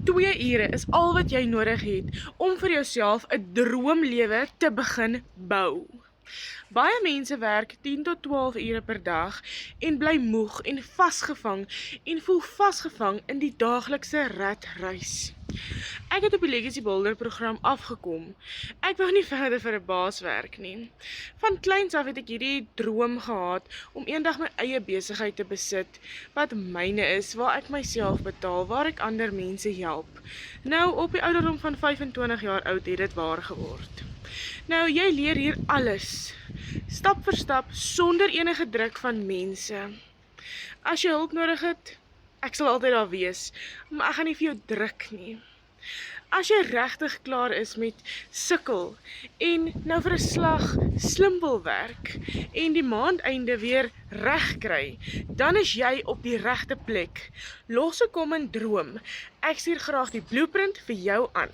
2 ure is al wat jy nodig het om vir jouself 'n droomlewe te begin bou. Baie mense werk 10 tot 12 ure per dag en bly moeg en voel vasgevang in die daaglikse ratreis. Ek het op die Legacy Builder program afgekom. Ek wou nie verder vir 'n baas werk nie. Van kleins af het ek hierdie droom gehad om eendag my eie besigheid te besit, wat myne is, waar ek myself betaal, waar ek ander mense help. Nou, op die ouderdom van 25 jaar oud het dit waar geword. Nou, jy leer hier alles, stap vir stap, sonder enige druk van mense. As jy hulp nodig het, ek sal altyd daar wees, maar ek gaan nie vir jou druk nie. As jy regtig klaar is met sukkel en nou vir 'n slag slim wil werk en die maandeinde weer reg kry, dan is jy op die regte plek. Los 'n kom en droom. Ek stuur graag die blueprint vir jou aan.